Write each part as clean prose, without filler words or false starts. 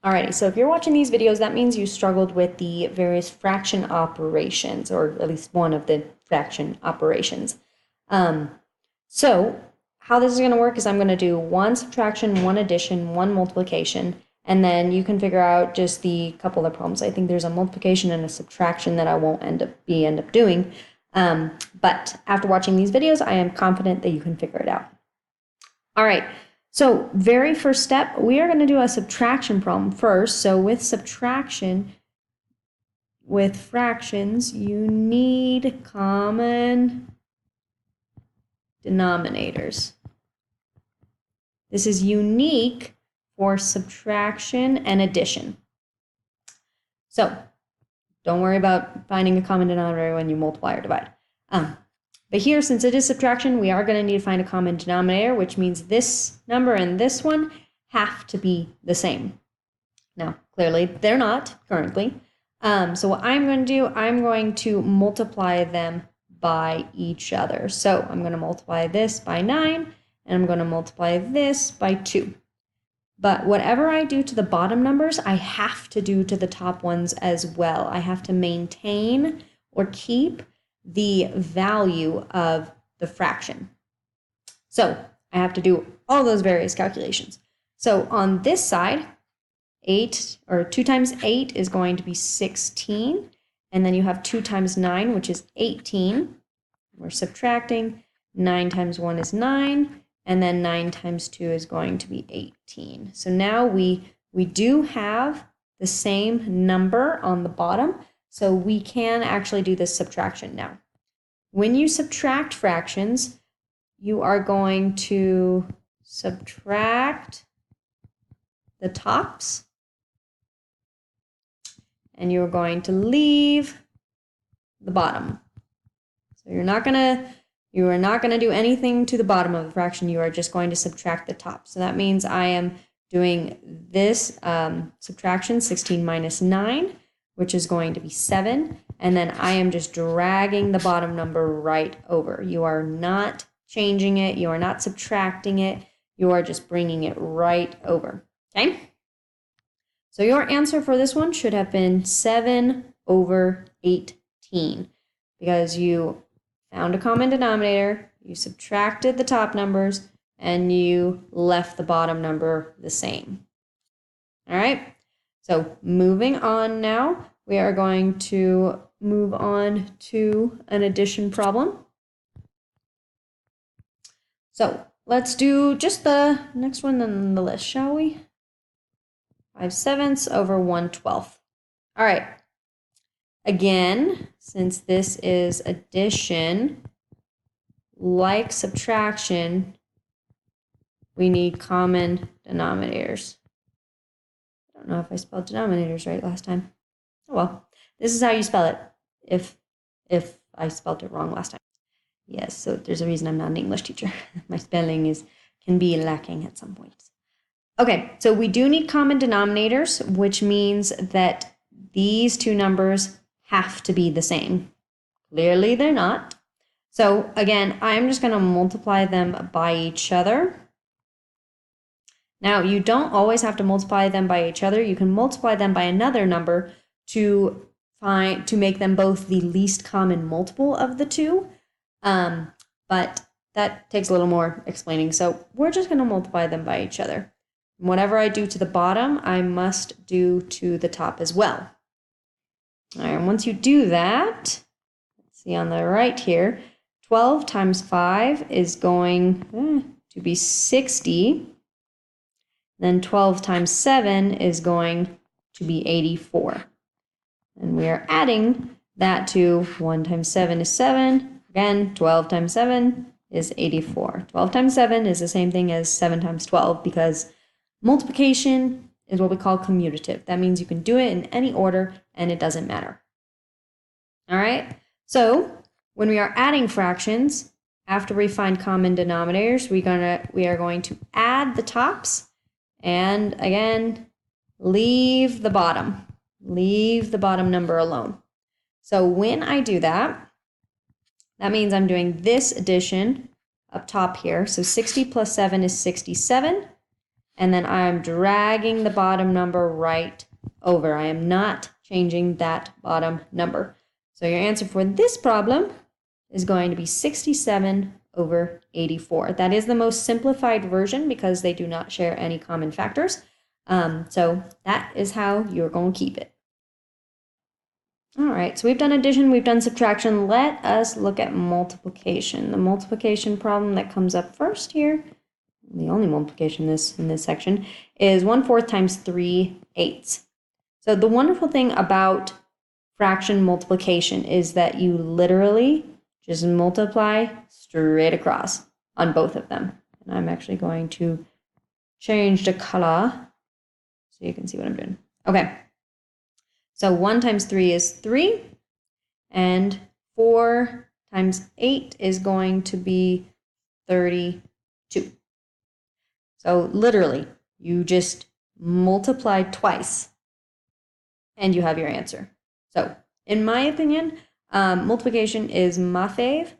Alrighty, so if you're watching these videos, that means you struggled with the various fraction operations, or at least one of the fraction operations. Um, so how this is going to work is I'm going to do one subtraction, one addition, one multiplication, and then you can figure out just the couple of problems. I think there's a multiplication and a subtraction that I won't end up doing. But after watching these videos, I am confident that you can figure it out. All right. So very first step, we are going to do a subtraction problem first. So with subtraction, with fractions, you need common denominators. This is unique for subtraction and addition. So don't worry about finding a common denominator when you multiply or divide. But here, since it is subtraction, we are going to need to find a common denominator, which means this number and this one have to be the same. Now, clearly, they're not currently. So what I'm going to do, I'm going to multiply them by each other. So I'm going to multiply this by 9, and I'm going to multiply this by 2. But whatever I do to the bottom numbers, I have to do to the top ones as well. I have to maintain or keep the value of the fraction. So I have to do all those various calculations. So on this side, 2 times 8 is going to be 16. And then you have 2 times 9, which is 18. We're subtracting. 9 times 1 is 9. And then 9 times 2 is going to be 18. So now we do have the same number on the bottom. So we can actually do this subtraction now. When you subtract fractions, you are going to subtract the tops, and you're going to leave the bottom. So you are not going to do anything to the bottom of the fraction. You are just going to subtract the top. So that means I am doing this subtraction, 16 minus 9, which is going to be 7. And then I am just dragging the bottom number right over. You are not changing it. You are not subtracting it. You are just bringing it right over. Okay? So your answer for this one should have been 7 over 18, because you found a common denominator, you subtracted the top numbers, and you left the bottom number the same. All right? So moving on now, we are going to move on to an addition problem. So let's do just the next one on the list, shall we? 5/7 over 1/12. All right. Again, since this is addition, like subtraction, we need common denominators. I don't know if I spelled denominators right last time. Oh well, this is how you spell it if I spelled it wrong last time. Yes, so there's a reason I'm not an English teacher. My spelling can be lacking at some points. Okay, so we do need common denominators, which means that these two numbers have to be the same. Clearly they're not. So again, I'm just going to multiply them by each other. Now, you don't always have to multiply them by each other. You can multiply them by another number to make them both the least common multiple of the two. But that takes a little more explaining. So we're just going to multiply them by each other. Whatever I do to the bottom, I must do to the top as well. All right, and once you do that, let's see on the right here, 12 times 5 is going to be 60. Then 12 times 7 is going to be 84. And we are adding that to 1 times 7 is 7. Again, 12 times 7 is 84. 12 times 7 is the same thing as 7 times 12 because multiplication is what we call commutative. That means you can do it in any order and it doesn't matter. All right, so when we are adding fractions, after we find common denominators, we are going to add the tops and again, leave the bottom number alone. So when I do that, that means I'm doing this addition up top here. So 60 plus 7 is 67. and then I'm dragging the bottom number right over. I am not changing that bottom number. So your answer for this problem is going to be 67 over 84. That is the most simplified version because they do not share any common factors. So that is how you're going to keep it. All right, so we've done addition, we've done subtraction. Let us look at multiplication. The multiplication problem that comes up first here, the only multiplication in this section, is 1/4 times 3/8. So the wonderful thing about fraction multiplication is that you literally just multiply straight across on both of them. And I'm actually going to change the color so you can see what I'm doing. Okay. So 1 times 3 is 3, and 4 times 8 is going to be 32. So literally, you just multiply twice, and you have your answer. So in my opinion, multiplication is my fave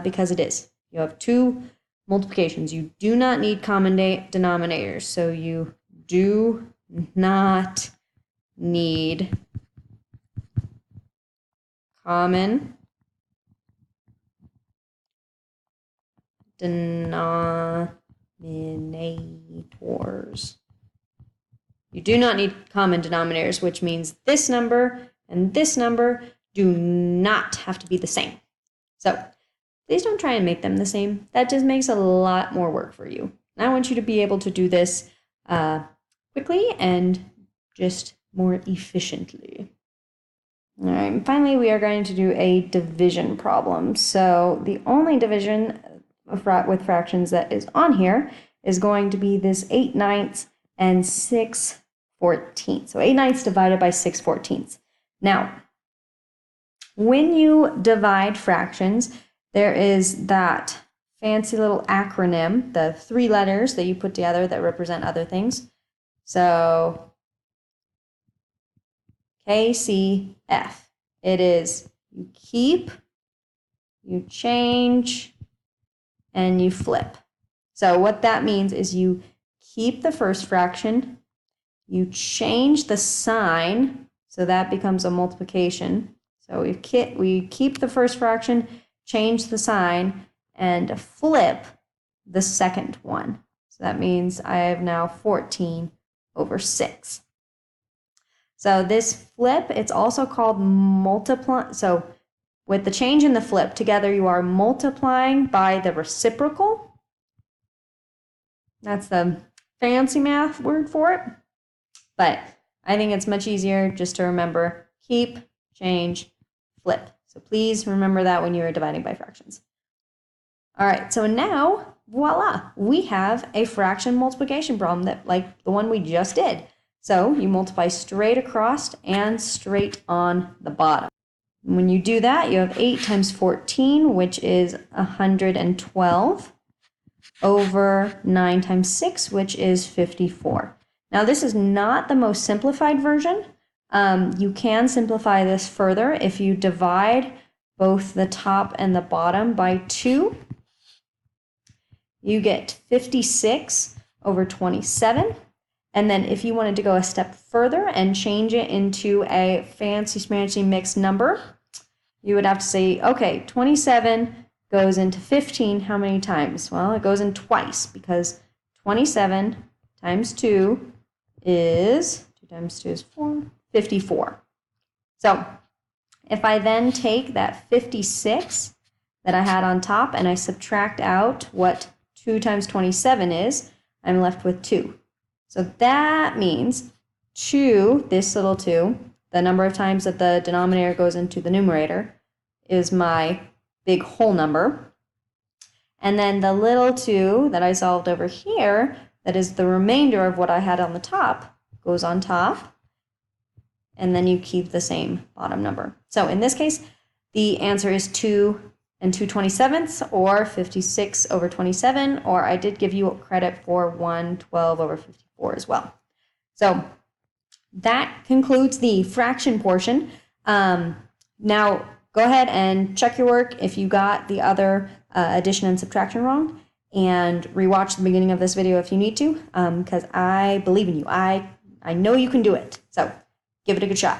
because it is. You have two multiplications. You do not need common denominators, so you do not need common denominators. You do not need common denominators, which means this number and this number do not have to be the same. So please don't try and make them the same. That just makes a lot more work for you. And I want you to be able to do this quickly and just more efficiently. All right, and finally, we are going to do a division problem. So the only division with fractions that is on here is going to be this 8/9 and 6/14. So 8/9 divided by 6/14. Now, when you divide fractions, there is that fancy little acronym, the 3 letters that you put together that represent other things. So KCF. It is you keep, you change, and you flip. So what that means is you keep the first fraction, you change the sign, so that becomes a multiplication. So we keep the first fraction, change the sign, and flip the second one. So that means I have now 14 over 6. So this flip, it's also called multiply. So with the change in the flip, together you are multiplying by the reciprocal. That's the fancy math word for it. But I think it's much easier just to remember keep, change, flip. So please remember that when you are dividing by fractions. All right, so now, voila, we have a fraction multiplication problem that like the one we just did. So you multiply straight across and straight on the bottom. When you do that, you have 8 times 14, which is 112, over 9 times 6, which is 54. Now, this is not the most simplified version. You can simplify this further if you divide both the top and the bottom by 2. You get 56 over 27. And then if you wanted to go a step further and change it into a fancy schmancy mixed number, you would have to say, okay, 27 goes into 15 how many times? Well, it goes in twice because 27 times 2 is, 2 times 2 is 4, 54. So if I then take that 56 that I had on top and I subtract out what 2 times 27 is, I'm left with 2. So that means 2, this little 2, the number of times that the denominator goes into the numerator, is my big whole number. And then the little 2 that I solved over here, that is the remainder of what I had on the top, goes on top. And then you keep the same bottom number. So in this case, the answer is 2 and 2/27, or 56 over 27, or I did give you credit for 112 over 54 as well. So that concludes the fraction portion. Now go ahead and check your work if you got the other addition and subtraction wrong, and rewatch the beginning of this video if you need to, because I believe in you. I know you can do it. So give it a good shot.